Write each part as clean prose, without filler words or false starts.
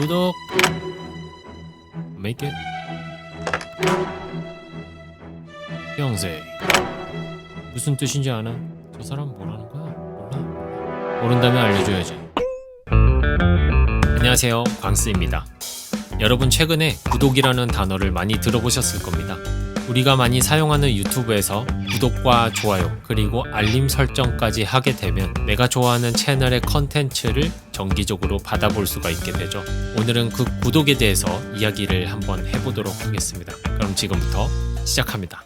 구독 make it 형제 무슨 뜻인지 아나? 저 사람 뭐라는 거야? 몰라? 모른다면 알려줘야지. 안녕하세요, 광스입니다. 여러분 최근에 구독이라는 단어를 많이 들어보셨을 겁니다. 우리가 많이 사용하는 유튜브에서 구독과 좋아요 그리고 알림 설정까지 하게 되면 내가 좋아하는 채널의 컨텐츠를 정기적으로 받아볼 수가 있게 되죠. 오늘은 그 구독에 대해서 이야기를 한번 해보도록 하겠습니다. 그럼 지금부터 시작합니다.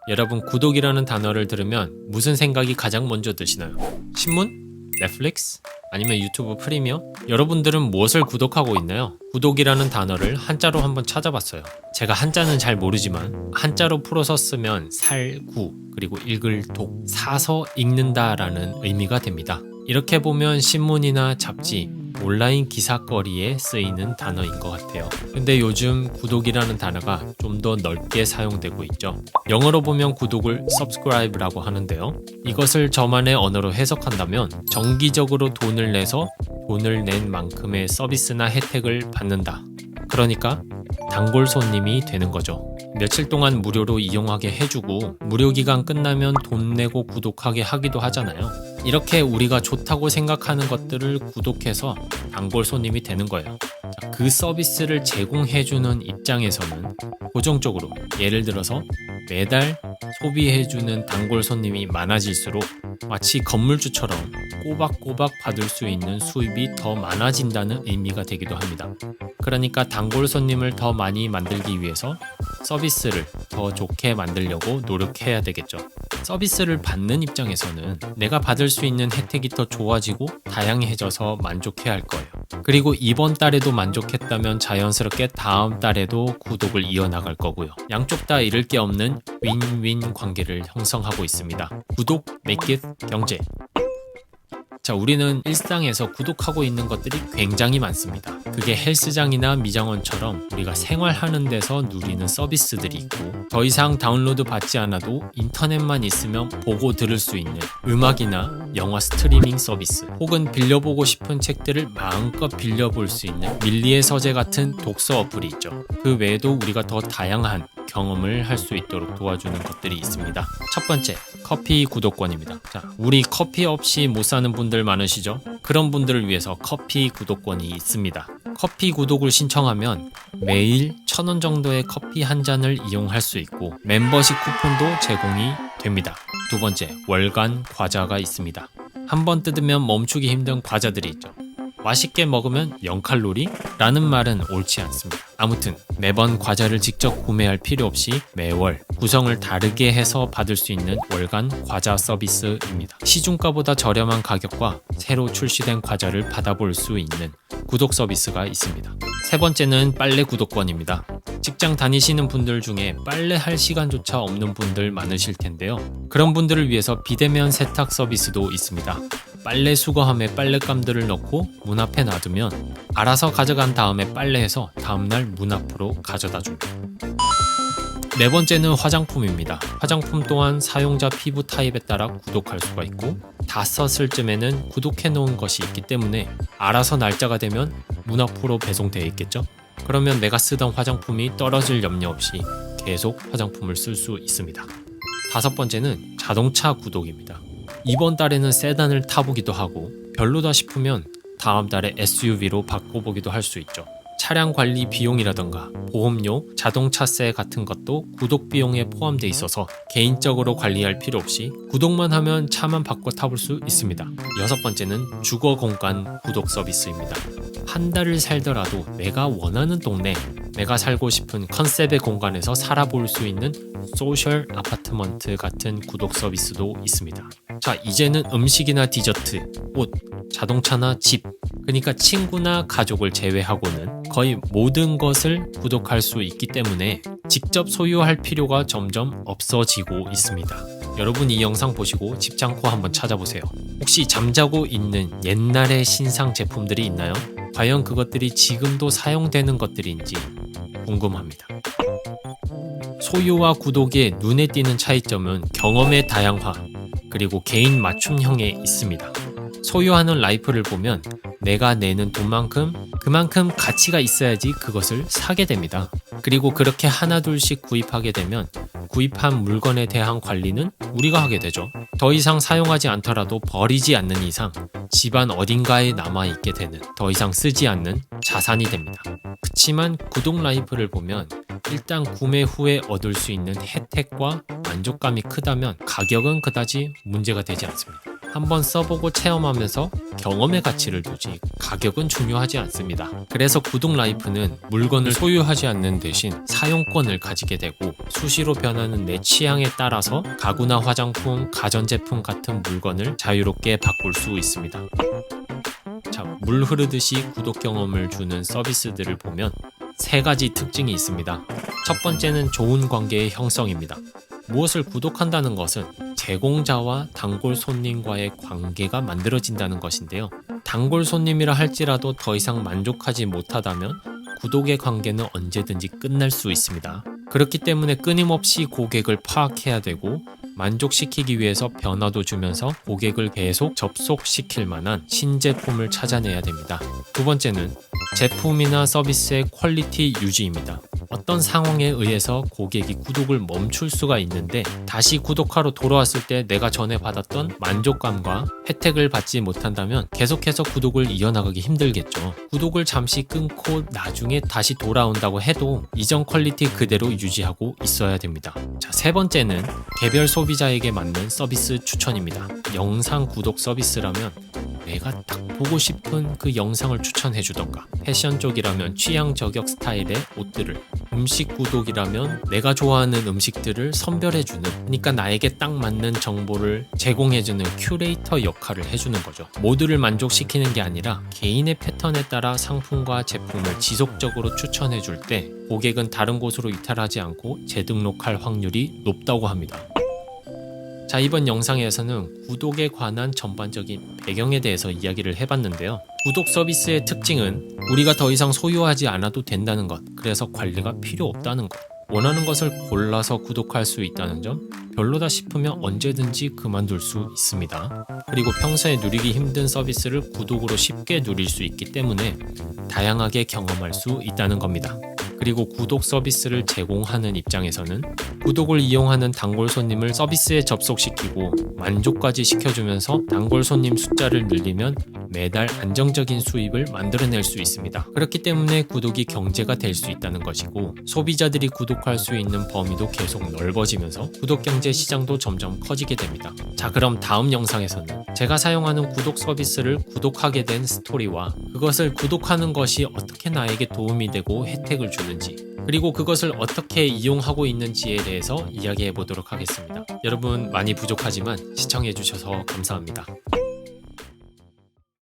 여러분 구독이라는 단어를 들으면 무슨 생각이 가장 먼저 드시나요? 신문? 넷플릭스? 아니면 유튜브 프리미엄? 여러분들은 무엇을 구독하고 있나요? 구독이라는 단어를 한자로 한번 찾아봤어요. 제가 한자는 잘 모르지만 한자로 풀어서 쓰면 살구 그리고 읽을 독, 사서 읽는다라는 의미가 됩니다. 이렇게 보면 신문이나 잡지, 온라인 기사거리에 쓰이는 단어인 것 같아요. 근데 요즘 구독이라는 단어가 좀 더 넓게 사용되고 있죠. 영어로 보면 구독을 subscribe라고 하는데요. 이것을 저만의 언어로 해석한다면 정기적으로 돈을 내서 돈을 낸 만큼의 서비스나 혜택을 받는다. 그러니까 단골 손님이 되는 거죠. 며칠 동안 무료로 이용하게 해주고 무료 기간 끝나면 돈 내고 구독하게 하기도 하잖아요. 이렇게 우리가 좋다고 생각하는 것들을 구독해서 단골 손님이 되는 거예요. 그 서비스를 제공해주는 입장에서는 고정적으로 예를 들어서 매달 소비해주는 단골 손님이 많아질수록 마치 건물주처럼 꼬박꼬박 받을 수 있는 수입이 더 많아진다는 의미가 되기도 합니다. 그러니까 단골 손님을 더 많이 만들기 위해서 서비스를 더 좋게 만들려고 노력해야 되겠죠. 서비스를 받는 입장에서는 내가 받을 수 있는 혜택이 더 좋아지고 다양해져서 만족해야 할 거예요. 그리고 이번 달에도 만족했다면 자연스럽게 다음 달에도 구독을 이어나갈 거고요. 양쪽 다 잃을 게 없는 윈윈 관계를 형성하고 있습니다. 구독, make it, 경제. 자, 우리는 일상에서 구독하고 있는 것들이 굉장히 많습니다. 그게 헬스장이나 미장원처럼 우리가 생활하는 데서 누리는 서비스들이 있고 더 이상 다운로드 받지 않아도 인터넷만 있으면 보고 들을 수 있는 음악이나 영화 스트리밍 서비스 혹은 빌려보고 싶은 책들을 마음껏 빌려볼 수 있는 밀리의 서재 같은 독서 어플이 있죠. 그 외에도 우리가 더 다양한 경험을 할 수 있도록 도와주는 것들이 있습니다. 첫 번째, 커피 구독권입니다. 자, 우리 커피 없이 못 사는 분들 많으시죠? 그런 분들을 위해서 커피 구독권이 있습니다. 커피 구독을 신청하면 매일 1,000원 정도의 커피 한 잔을 이용할 수 있고 멤버십 쿠폰도 제공이 됩니다. 두 번째, 월간 과자가 있습니다. 한번 뜯으면 멈추기 힘든 과자들이 있죠. 맛있게 먹으면 0칼로리? 라는 말은 옳지 않습니다. 아무튼 매번 과자를 직접 구매할 필요 없이 매월 구성을 다르게 해서 받을 수 있는 월간 과자 서비스입니다. 시중가보다 저렴한 가격과 새로 출시된 과자를 받아볼 수 있는 구독 서비스가 있습니다. 세 번째는 빨래 구독권입니다. 직장 다니시는 분들 중에 빨래할 시간조차 없는 분들 많으실 텐데요. 그런 분들을 위해서 비대면 세탁 서비스도 있습니다. 빨래 수거함에 빨랫감들을 넣고 문 앞에 놔두면 알아서 가져간 다음에 빨래해서 다음날 문 앞으로 가져다 줍니다. 네 번째는 화장품입니다. 화장품 또한 사용자 피부 타입에 따라 구독할 수가 있고 다 썼을 쯤에는 구독해 놓은 것이 있기 때문에 알아서 날짜가 되면 문 앞으로 배송되어 있겠죠? 그러면 내가 쓰던 화장품이 떨어질 염려 없이 계속 화장품을 쓸 수 있습니다. 다섯 번째는 자동차 구독입니다. 이번 달에는 세단을 타보기도 하고 별로다 싶으면 다음 달에 SUV로 바꿔보기도 할 수 있죠. 차량 관리 비용이라던가 보험료, 자동차세 같은 것도 구독 비용에 포함되어 있어서 개인적으로 관리할 필요 없이 구독만 하면 차만 바꿔 타볼 수 있습니다. 여섯 번째는 주거 공간 구독 서비스입니다. 한 달을 살더라도 내가 원하는 동네, 내가 살고 싶은 컨셉의 공간에서 살아볼 수 있는 소셜 아파트먼트 같은 구독 서비스도 있습니다. 자, 이제는 음식이나 디저트, 옷, 자동차나 집, 그러니까 친구나 가족을 제외하고는 거의 모든 것을 구독할 수 있기 때문에 직접 소유할 필요가 점점 없어지고 있습니다. 여러분 이 영상 보시고 집창고 한번 찾아보세요. 혹시 잠자고 있는 옛날의 신상 제품들이 있나요? 과연 그것들이 지금도 사용되는 것들인지 궁금합니다. 소유와 구독의 눈에 띄는 차이점은 경험의 다양화, 그리고 개인 맞춤형에 있습니다. 소유하는 라이프를 보면 내가 내는 돈만큼 그만큼 가치가 있어야지 그것을 사게 됩니다. 그리고 그렇게 하나둘씩 구입하게 되면 구입한 물건에 대한 관리는 우리가 하게 되죠. 더 이상 사용하지 않더라도 버리지 않는 이상 집안 어딘가에 남아있게 되는, 더 이상 쓰지 않는 자산이 됩니다. 그치만 구독 라이프를 보면 일단 구매 후에 얻을 수 있는 혜택과 만족감이 크다면 가격은 그다지 문제가 되지 않습니다. 한번 써보고 체험하면서 경험의 가치를 두지 가격은 중요하지 않습니다. 그래서 구독 라이프는 물건을 소유하지 않는 대신 사용권을 가지게 되고 수시로 변하는 내 취향에 따라서 가구나 화장품, 가전제품 같은 물건을 자유롭게 바꿀 수 있습니다. 자, 물 흐르듯이 구독 경험을 주는 서비스들을 보면 세 가지 특징이 있습니다. 첫 번째는 좋은 관계의 형성입니다. 무엇을 구독한다는 것은 제공자와 단골 손님과의 관계가 만들어진다는 것인데요. 단골 손님이라 할지라도 더 이상 만족하지 못하다면 구독의 관계는 언제든지 끝날 수 있습니다. 그렇기 때문에 끊임없이 고객을 파악해야 되고 만족시키기 위해서 변화도 주면서 고객을 계속 접속시킬 만한 신제품을 찾아내야 됩니다. 두 번째는 제품이나 서비스의 퀄리티 유지입니다. 어떤 상황에 의해서 고객이 구독을 멈출 수가 있는데 다시 구독하러 돌아왔을 때 내가 전에 받았던 만족감과 혜택을 받지 못한다면 계속해서 구독을 이어나가기 힘들겠죠. 구독을 잠시 끊고 나중에 다시 돌아온다고 해도 이전 퀄리티 그대로 유지하고 있어야 됩니다. 자, 세 번째는 개별 소비자에게 맞는 서비스 추천입니다. 영상 구독 서비스라면 내가 딱 보고 싶은 그 영상을 추천해 주던가, 패션 쪽이라면 취향 저격 스타일의 옷들을, 음식 구독이라면 내가 좋아하는 음식들을 선별해 주는, 그러니까 나에게 딱 맞는 정보를 제공해 주는 큐레이터 역할을 해주는 거죠. 모두를 만족시키는 게 아니라 개인의 패턴에 따라 상품과 제품을 지속적으로 추천해 줄 때 고객은 다른 곳으로 이탈하지 않고 재등록할 확률이 높다고 합니다. 자, 이번 영상에서는 구독에 관한 전반적인 배경에 대해서 이야기를 해봤는데요. 구독 서비스의 특징은 우리가 더 이상 소유하지 않아도 된다는 것, 그래서 관리가 필요 없다는 것, 원하는 것을 골라서 구독할 수 있다는 점, 별로다 싶으면 언제든지 그만둘 수 있습니다. 그리고 평소에 누리기 힘든 서비스를 구독으로 쉽게 누릴 수 있기 때문에 다양하게 경험할 수 있다는 겁니다. 그리고 구독 서비스를 제공하는 입장에서는 구독을 이용하는 단골 손님을 서비스에 접속시키고 만족까지 시켜주면서 단골 손님 숫자를 늘리면 매달 안정적인 수입을 만들어낼 수 있습니다. 그렇기 때문에 구독이 경제가 될 수 있다는 것이고 소비자들이 구독할 수 있는 범위도 계속 넓어지면서 구독 경제 시장도 점점 커지게 됩니다. 자, 그럼 다음 영상에서는 제가 사용하는 구독 서비스를 구독하게 된 스토리와 그것을 구독하는 것이 어떻게 나에게 도움이 되고 혜택을 주는지, 그리고 그것을 어떻게 이용하고 있는지에 대해서 이야기해 보도록 하겠습니다. 여러분 많이 부족하지만 시청해 주셔서 감사합니다.